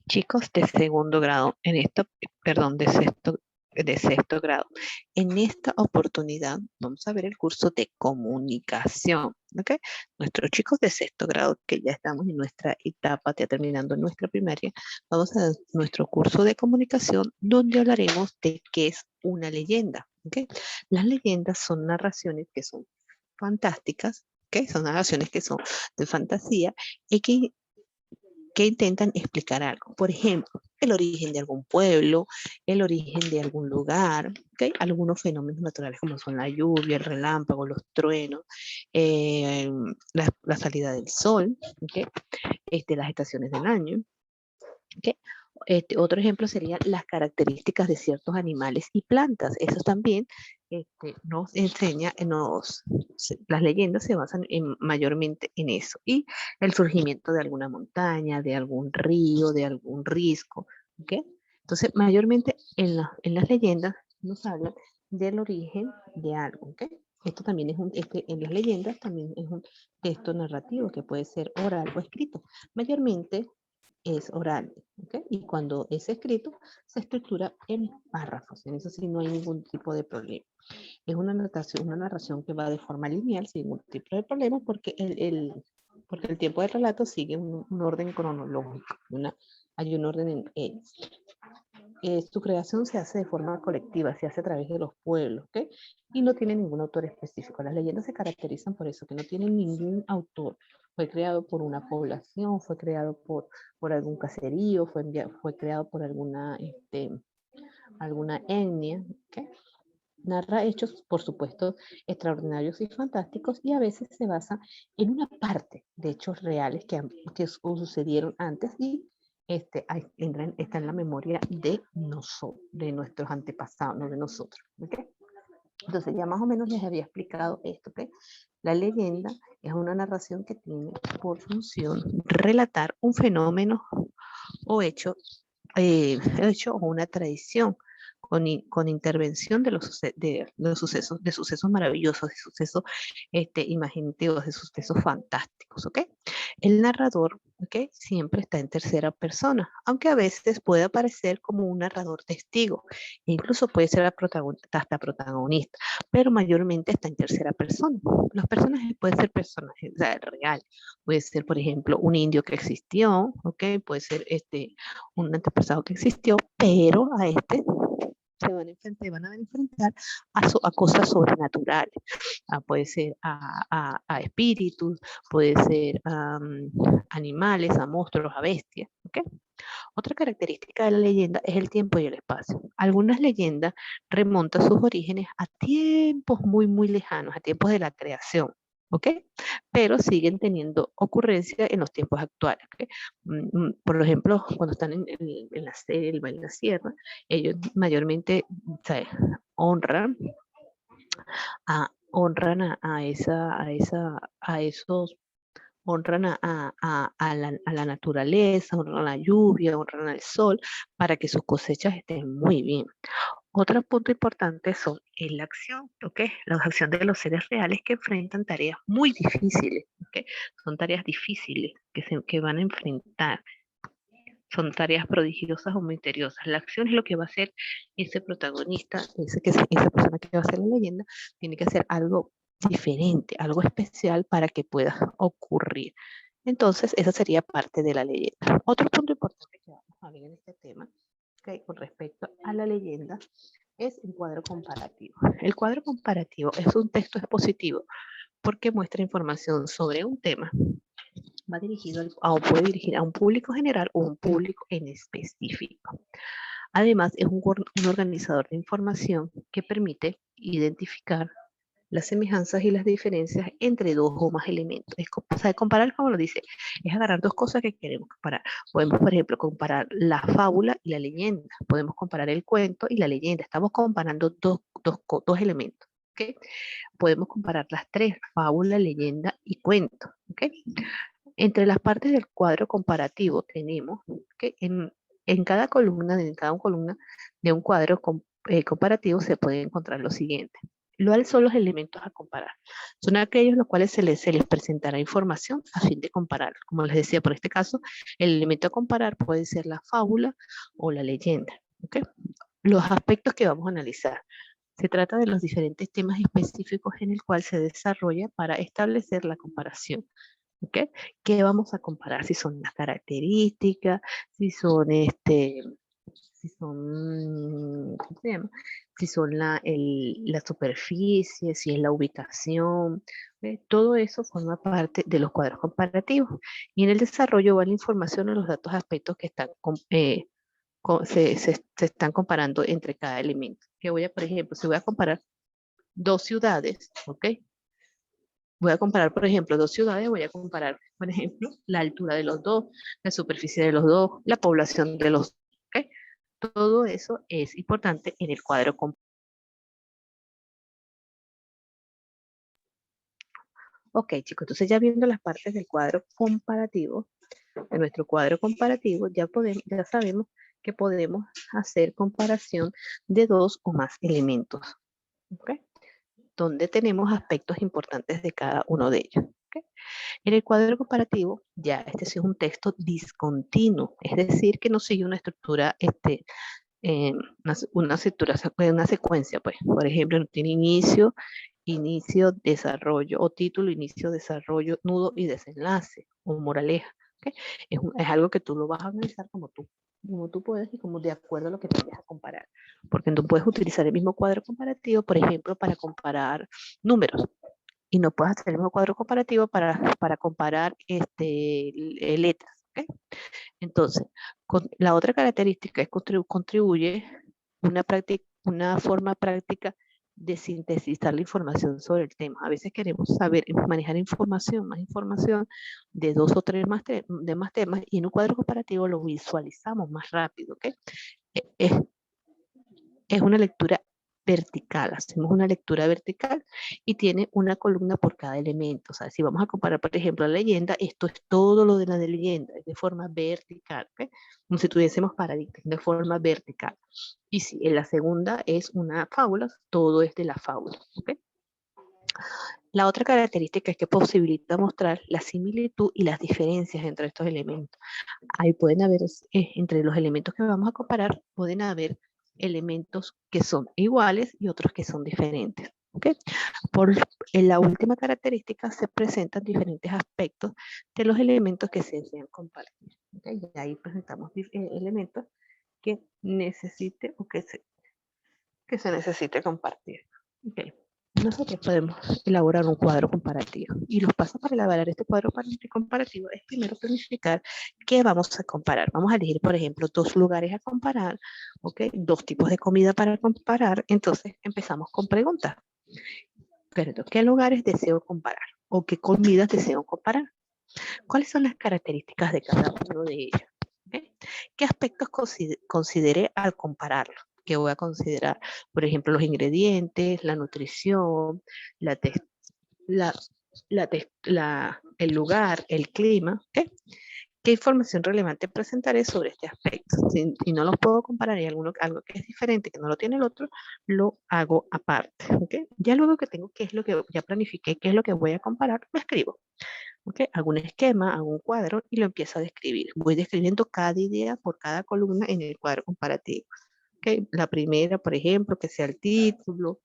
Chicos de segundo grado, perdón, de sexto grado. En esta oportunidad vamos a ver el curso de comunicación, ¿ok? Nuestros chicos de sexto grado, que ya estamos en nuestra etapa, ya terminando nuestra primaria, vamos a nuestro curso de comunicación, donde hablaremos de qué es una leyenda, ¿ok? Las leyendas son narraciones que son fantásticas, ¿ok? Son narraciones que son de fantasía y que intentan explicar algo. Por ejemplo, el origen de algún pueblo, el origen de algún lugar, ¿okay? Algunos fenómenos naturales como son la lluvia, el relámpago, los truenos, la salida del sol, ¿okay? Las estaciones del año. ¿Okay? Otro ejemplo serían las características de ciertos animales y plantas. Eso también nos enseña, las leyendas se basan mayormente en eso. Y el surgimiento de alguna montaña, de algún río, de algún risco. ¿Okay? Entonces, mayormente en las leyendas nos hablan del origen de algo. ¿Okay? Esto también en las leyendas también es un texto narrativo que puede ser oral o escrito. Mayormente es oral, ¿ok? Y cuando es escrito, se estructura en párrafos. En eso sí no hay ningún tipo de problema. Es una narración que va de forma lineal, sin ningún tipo de problema, porque porque el tiempo del relato sigue un orden cronológico. Hay un orden en él. Su creación se hace de forma colectiva, se hace a través de los pueblos, ¿ok? Y no tiene ningún autor específico. Las leyendas se caracterizan por eso, que no tienen ningún autor. Fue creado por una población, fue creado por algún caserío, fue creado por alguna etnia, ¿ok? Narra hechos, por supuesto, extraordinarios y fantásticos, y a veces se basa en una parte de hechos reales que sucedieron antes y está en la memoria de nosotros, de nuestros antepasados, no de nosotros. ¿Okay? Entonces ya más o menos les había explicado esto. ¿Okay? La leyenda es una narración que tiene por función relatar un fenómeno o hecho o una tradición con intervención de sucesos maravillosos, de sucesos imaginativos, de sucesos fantásticos, ¿ok? El narrador, ¿ok? Siempre está en tercera persona, aunque a veces puede aparecer como un narrador testigo, e incluso puede ser hasta protagonista, pero mayormente está en tercera persona. Los personajes pueden ser personajes reales, puede ser, por ejemplo, un indio que existió, ¿ok? Puede ser un antepasado que existió, pero van a enfrentar a cosas sobrenaturales. Puede ser a espíritus, puede ser a animales, a monstruos, a bestias. ¿Okay? Otra característica de la leyenda es el tiempo y el espacio. Algunas leyendas remontan sus orígenes a tiempos muy, muy lejanos, a tiempos de la creación. ¿Ok? Pero siguen teniendo ocurrencia en los tiempos actuales. ¿Okay? Por ejemplo, cuando están en la selva, en la sierra, ellos mayormente, ¿sabes? honran a esos, honran a la naturaleza, honran a la lluvia, honran al sol, para que sus cosechas estén muy bien. Otro punto importante es la acción, ¿ok? La acción de los seres reales que enfrentan tareas muy difíciles, ¿ok? Son tareas difíciles que van a enfrentar. Son tareas prodigiosas o misteriosas. La acción es lo que va a hacer ese protagonista, esa persona que va a hacer la leyenda, tiene que hacer algo diferente, algo especial para que pueda ocurrir. Entonces, esa sería parte de la leyenda. Otro punto importante que vamos a ver en este tema, okay, con respecto a la leyenda, es el cuadro comparativo. El cuadro comparativo es un texto expositivo porque muestra información sobre un tema. Va dirigido o puede dirigir a un público general o un público en específico. Además, es un organizador de información que permite identificar las semejanzas y las diferencias entre dos o más elementos. O sea, comparar, como lo dice, es agarrar dos cosas que queremos comparar. Podemos, por ejemplo, comparar la fábula y la leyenda. Podemos comparar el cuento y la leyenda. Estamos comparando dos elementos. ¿Okay? Podemos comparar las tres, fábula, leyenda y cuento. ¿Okay? Entre las partes del cuadro comparativo tenemos que en cada columna de un cuadro comparativo se puede encontrar lo siguiente. ¿Cuáles son los elementos a comparar? Son aquellos los cuales se les presentará información a fin de comparar. Como les decía, por este caso, el elemento a comparar puede ser la fábula o la leyenda. ¿Ok? Los aspectos que vamos a analizar. Se trata de los diferentes temas específicos en el cual se desarrolla para establecer la comparación. ¿Ok? ¿Qué vamos a comparar? Si son las características, si son, ¿cómo se llama? Si son la superficie, si es la ubicación, ¿ve? Todo eso forma parte de los cuadros comparativos. Y en el desarrollo va la información o los datos aspectos que se están comparando entre cada elemento. Que voy a, por ejemplo, si voy a comparar dos ciudades, ¿ok? Voy a comparar, por ejemplo, dos ciudades, voy a comparar, por ejemplo, la altura de los dos, la superficie de los dos, la población de los dos, ¿ok? Todo eso es importante en el cuadro comparativo. Ok, chicos, entonces ya viendo las partes del cuadro comparativo, de nuestro cuadro comparativo, ya sabemos que podemos hacer comparación de dos o más elementos, ¿ok? Donde tenemos aspectos importantes de cada uno de ellos. ¿Ok? En el cuadro comparativo, ya este sí es un texto discontinuo, es decir, que no sigue una estructura, eh, una secuencia, pues. Por ejemplo, no tiene inicio, desarrollo, o título, inicio, desarrollo, nudo y desenlace, o moraleja. ¿Ok? Es algo que tú lo vas a analizar como tú puedes y como de acuerdo a lo que te vayas a comparar. Porque tú puedes utilizar el mismo cuadro comparativo, por ejemplo, para comparar números y no puedes hacer el mismo cuadro comparativo para comparar letras. ¿Ok? Entonces, la otra característica es que contribuye una forma práctica de sintetizar la información sobre el tema. A veces queremos saber manejar más información de dos o tres de más temas, y en un cuadro comparativo lo visualizamos más rápido. ¿Ok? Es es una lectura vertical, hacemos una lectura vertical y tiene una columna por cada elemento. O sea, si vamos a comparar, por ejemplo, la leyenda, esto es todo lo de la de leyenda, es de forma vertical, ¿ok? Como si tuviésemos paradigmas, de forma vertical. Y si en la segunda es una fábula, todo es de la fábula, ¿ok? La otra característica es que posibilita mostrar la similitud y las diferencias entre estos elementos. Ahí pueden haber, entre los elementos que vamos a comparar, pueden haber elementos que son iguales y otros que son diferentes. ¿Okay? En la última característica se presentan diferentes aspectos de los elementos que se desean compartir. ¿Okay? Y ahí presentamos elementos que necesite o que se necesite compartir. ¿Okay? Nosotros podemos elaborar un cuadro comparativo, y los pasos para elaborar este cuadro comparativo es primero planificar qué vamos a comparar. Vamos a elegir, por ejemplo, dos lugares a comparar, ¿ok? Dos tipos de comida para comparar. Entonces empezamos con preguntas. ¿Qué lugares deseo comparar? ¿O qué comidas deseo comparar? ¿Cuáles son las características de cada uno de ellos? ¿Okay? ¿Qué aspectos consideré al compararlo? ¿Qué voy a considerar? Por ejemplo, los ingredientes, la nutrición, la, la, el lugar, el clima. ¿Okay? ¿Qué información relevante presentaré sobre este aspecto? Si no los puedo comparar y algo que es diferente, que no lo tiene el otro, lo hago aparte. ¿Okay? Ya luego que tengo qué es lo que ya planifiqué, qué es lo que voy a comparar, lo escribo. ¿Okay? Hago un esquema, hago un cuadro y lo empiezo a describir. Voy describiendo cada idea por cada columna en el cuadro comparativo. ¿Okay? La primera, por ejemplo, que sea el título,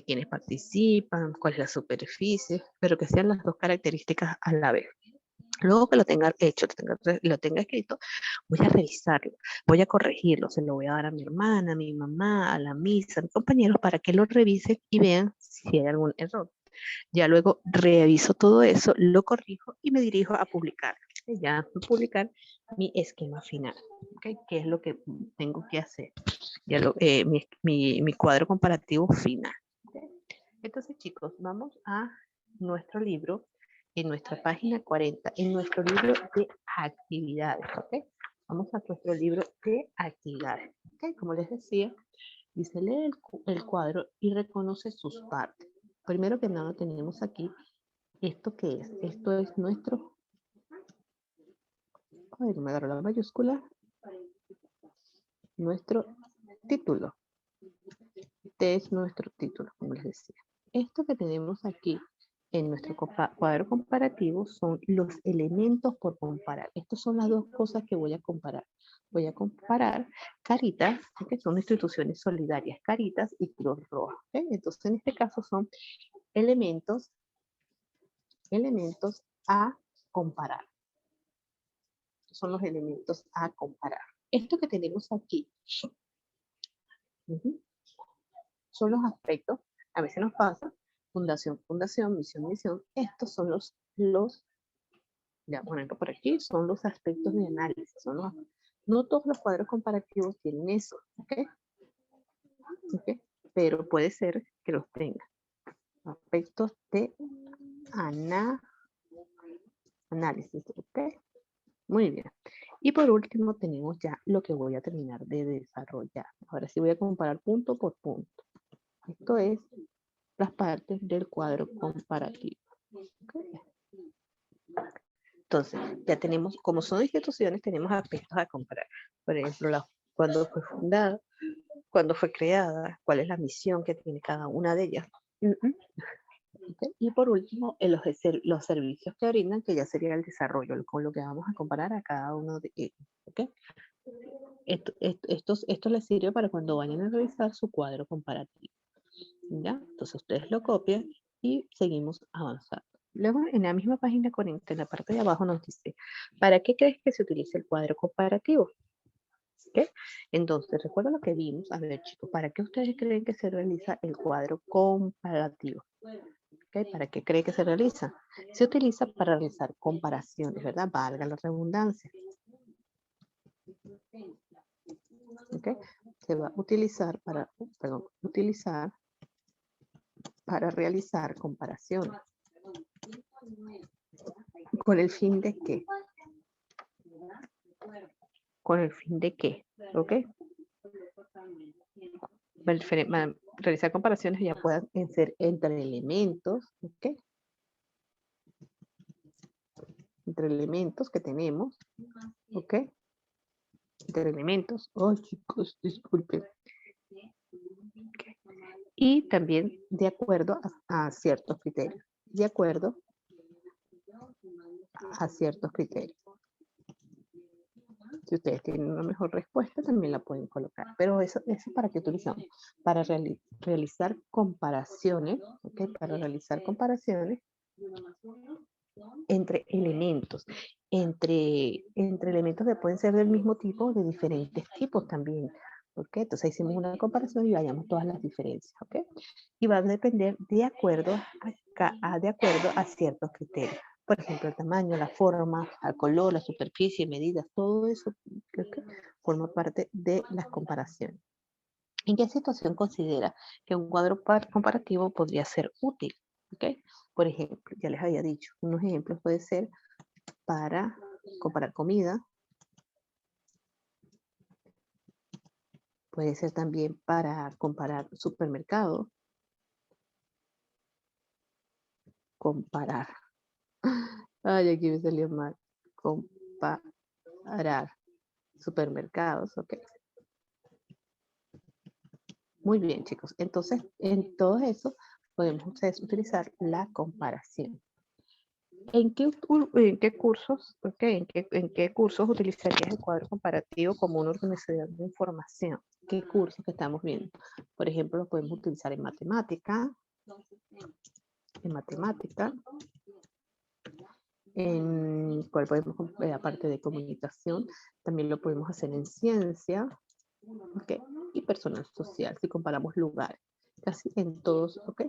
quiénes participan, cuál es la superficie, pero que sean las dos características a la vez. Luego que lo tenga hecho, lo tenga escrito, voy a revisarlo, voy a corregirlo, se lo voy a dar a mi hermana, a mi mamá, a la misa, a mis compañeros para que lo revisen y vean si hay algún error. Ya luego reviso todo eso, lo corrijo y me dirijo a publicar. Ya publicar mi esquema final, ¿okay? ¿Qué es lo que tengo que hacer? Mi cuadro comparativo final. ¿Okay? Entonces, chicos, vamos a nuestro libro, en nuestra página 40, en nuestro libro de actividades. ¿Okay? Vamos a nuestro libro de actividades. ¿Okay? Como les decía, dice, lee el cuadro y reconoce sus partes. Primero que nada tenemos aquí, ¿esto qué es? Esto es nuestro, a ver, me agarro la mayúscula, nuestro título. Este es nuestro título, como les decía. Esto que tenemos aquí en nuestro cuadro comparativo son los elementos por comparar. Estas son las dos cosas que voy a comparar. Voy a comparar Caritas, que son instituciones solidarias, Caritas y Cruz Roja. ¿Okay? Entonces, en este caso son elementos a comparar. Son los elementos a comparar. Esto que tenemos aquí son los aspectos, a veces nos pasa, fundación, misión, misión. Estos son ya ponerlo por aquí, son los aspectos de análisis. No todos los cuadros comparativos tienen eso, ¿ok? Pero puede ser que los tenga. Aspectos de análisis, ¿ok? Muy bien. Y por último tenemos ya lo que voy a terminar de desarrollar. Ahora sí voy a comparar punto por punto. Esto es las partes del cuadro comparativo. ¿Okay? Entonces, ya tenemos, como son instituciones, tenemos aspectos a comparar. Por ejemplo, cuándo fue fundada, cuándo fue creada, cuál es la misión que tiene cada una de ellas. Okay. Y por último, los servicios que brindan, que ya sería el desarrollo, con lo que vamos a comparar a cada uno de ellos. ¿Okay? Esto les sirve para cuando vayan a revisar su cuadro comparativo. ¿Ya? Entonces ustedes lo copian y seguimos avanzando. Luego, en la misma página 40, en la parte de abajo nos dice, ¿para qué crees que se utiliza el cuadro comparativo? ¿Okay? Entonces, recuerda lo que vimos. A ver, chicos, ¿para qué ustedes creen que se realiza el cuadro comparativo? ¿Okay? ¿Para qué creen que se realiza? Se utiliza para realizar comparaciones, ¿verdad? Valga la redundancia. ¿Okay? Se va a utilizar para realizar comparaciones. ¿Con el fin de qué? ¿Con el fin de qué? ¿Ok? Realizar comparaciones ya pueden ser entre elementos, ¿ok? Entre elementos que tenemos, ¿ok? Entre elementos. Oh, chicos, disculpen. Okay. Y también de acuerdo a ciertos criterios. De acuerdo a ciertos criterios. Si ustedes tienen una mejor respuesta, también la pueden colocar. Pero eso ¿para qué utilizamos? Para realizar comparaciones, ¿ok? Para realizar comparaciones entre elementos. Entre elementos que pueden ser del mismo tipo, de diferentes tipos también. ¿Ok? Entonces hicimos una comparación y hallamos todas las diferencias. ¿Ok? Y va a depender de acuerdo a ciertos criterios. Por ejemplo, el tamaño, la forma, el color, la superficie, medidas, todo eso forma parte de las comparaciones. ¿En qué situación considera que un cuadro comparativo podría ser útil? ¿Okay? Por ejemplo, ya les había dicho, unos ejemplos puede ser para comparar comida, puede ser también para comparar supermercados, comparar. Ay, aquí me salió mal. Comparar supermercados, ok. Muy bien, chicos. Entonces, en todo eso podemos ustedes utilizar la comparación. ¿En qué cursos, okay, en qué cursos utilizarías el cuadro comparativo como una organización de información? ¿Qué cursos que estamos viendo? Por ejemplo, lo podemos utilizar en matemática, en cuál podemos, aparte de comunicación, también lo podemos hacer en ciencia, ¿ok? Y personal social, si comparamos lugares, casi en todos, ¿ok?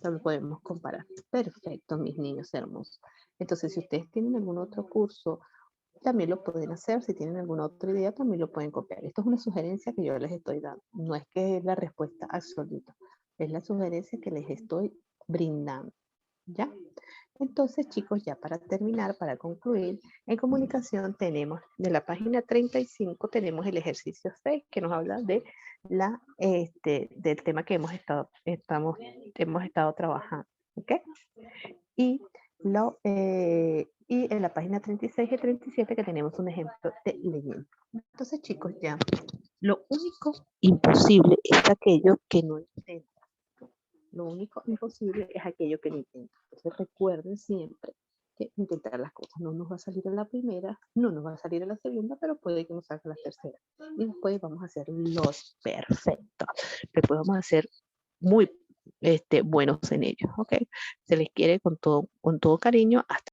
Lo podemos comparar. Perfecto, mis niños hermosos. Entonces, si ustedes tienen algún otro curso, también lo pueden hacer. Si tienen alguna otra idea, también lo pueden copiar. Esto es una sugerencia que yo les estoy dando. No es que es la respuesta absoluta. Es la sugerencia que les estoy brindando. ¿Ya? Entonces, chicos, ya para terminar, para concluir, en comunicación tenemos, de la página 35, tenemos el ejercicio 6, que nos habla de del tema que hemos estado trabajando. ¿Ok? Y Y en la página 36 y 37 que tenemos un ejemplo de leyenda. Entonces, chicos, ya, lo único imposible es aquello que no intenta. Lo único imposible es aquello que no intenta. Entonces, recuerden siempre que intentar las cosas no nos va a salir en la primera, no nos va a salir en la segunda, pero puede que nos salga la tercera. Y después vamos a hacer los perfectos. Después vamos a ser muy buenos en ellos, ¿ok? Se les quiere con todo cariño. Hasta